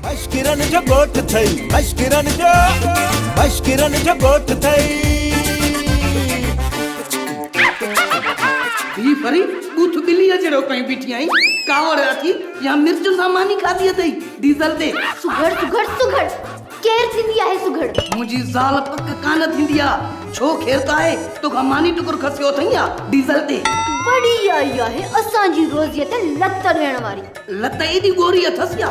मश्किरन जो गोठ थई मश्किरन जो गोठ थई ही परी बूथ बिल्ली जड़ो कहीं बीठी आई कावड़ थी या मिर्च सामानी खादी अथई डीजल ते सुघड़ सुघड़ सुघड़ केर थींदी आहे सुघड़ मुजी ज़ाल पक कान थींदी आ छो खेरता है तो मानी टुकुर खसियो थई आ डीजल ते बढ़िया आहे असांजी रोज़ीअ ते लत ॾियण वारी लत एडी गोरी अथस या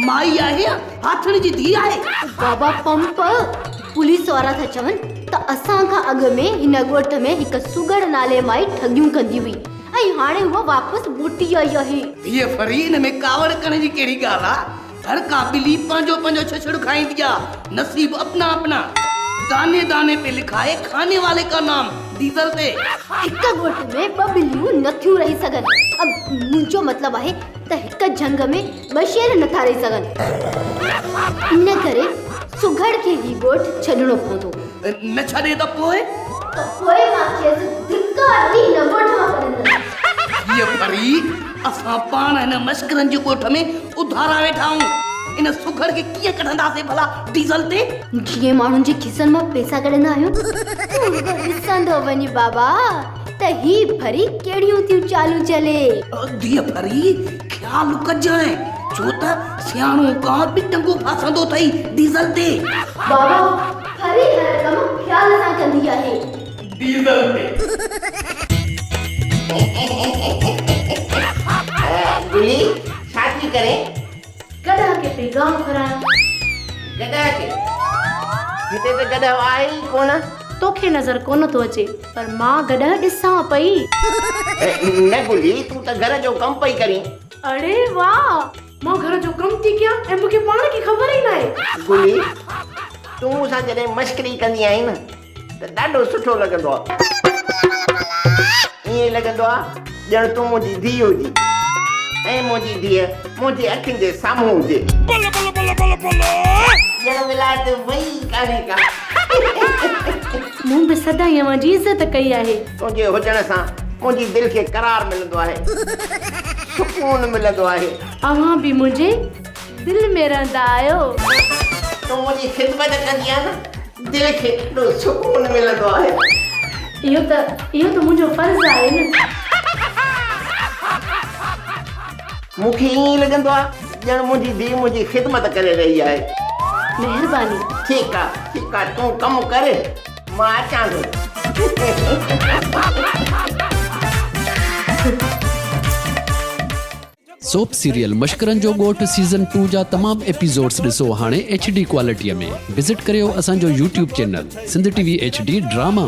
माई आहे हाथण जी धी आहे बाबा पंप पुलिस वारा था चवन त असां खां अॻु में हिन ॻोठ में हिकु सुघड़ नाले माई ठगियूं कंदी हुई ऐं हाणे उहा वापसि मोटी आई आहे ये फरीन में कावड़ करण जी केड़ी गाल आ हर का बिल्ली पंजो पंजो छछड़ खाईंदी आ नसीब अपना अपना दाने दाने पे लिखा है खाने वाले का नाम डीजल ते हिकु ॻोठ में ॿ बिल्लियूं नथियूं रही सघनि अब मुंहिंजो मतिलबु आहे त हिकु झंग में ॿ शेर नथा रही सघनि इन करे सुघड़ खे ही ॻोठ छॾणो पवंदो न छॾे त पोइ मां चयसि धिक्का ॾी न ॻोठ मां कढंदसि ये फरी असां पाण हिन मश्करनि जे ॻोठ में उधारा वेठा आहियूं इन सुघड़ खे कीअं कढंदासीं भला डीजल ते जीअं माण्हुनि जे खिसनि मां पैसा कढंदा आहियूं ॾिसंदो वञी बाबा त ही फरी कहिड़ियूं थियूं चालू चले धीअ फरी ख्याल कजांइ छो त सियाणो का बि टंगो फासंदो अथई डीजल ते बाबा फरी हर कम ख्याल सां कंदी आहे डीजल ते गुली छाती करे गधा के पैगाम कराया गधा के हिते त गधा आहे ई कोन तोखे नज़र कोन थो अचे पर मां गधा ॾिसां पई न गुली तूं त घर जो कम पई करी अरे वाह मां घर जो कम थी कयां ऐं मूंखे पाण खे ख़बर ई नाहे गुली तूं मूंसां जॾहिं मश्करी कंदी आहीं न त ॾाढो सुठो लॻंदो आहे ईअं लॻंदो आहे ॼण तूं मुंहिंजी धीउ हुजी ऐं मुंहिंजी धीअ मुंहिंजी अखियुनि जे साम्हूं हुजे ॼण मिलाद वई कान्हे का मूं बि सदाईं अवांजी इज़त कई आहे तुंहिंजे हुजण सां मुंहिंजी दिलि खे करार मिलंदो आहे सुकून मिलंदो आहे अवां बि मुंहिंजे दिलि में रहंदा आहियो तूं मुंहिंजी ख़िदमत कंदी आहे न दिलि खे ॾाढो सुकून मिलंदो आहे इहो त मुंहिंजो फर्ज़ आहे न मूंखे ईअं लॻंदो आहे ॼण मुंहिंजी धीउ मुंहिंजी ख़िदमत करे रही आहे महिरबानी ठीकु आहे तूं कमु कर मां अचां थो सोप सीरियल मश्करनि जो ॻोठ सीज़न 2 जा तमाम एपिसोड्स ॾिसो हाणे HD क्वालिटीअ में विज़िट करियो असांजो YouTube channel Sindh TV HD drama.